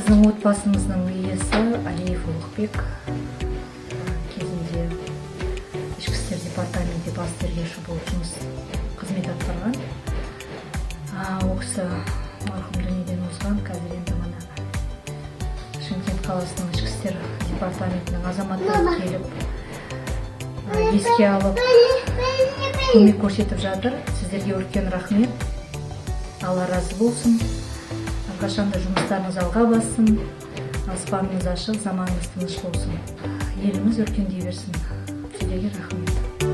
Біздің отбасымыздың иесі Алиев Ұлықбек кезінде ішкі істер департаменті бас тергеуші болып қызмет атқарған. Ол кісі марқұм дүниеден озған. Қазір енді мына Шымкент қаласының ішкі істер департаментінің азаматтары келіп еске алып көмек көрсетіп жатыр. Сіздерге үлкен рахмет. Алла разы болсын. Әрқашанда жұмыстарыңыз алға бассын. Аспаныңыз ашық, заманыңыз тыныш болсын. Еліміз өркендей берсін. Сіздерге рахмет.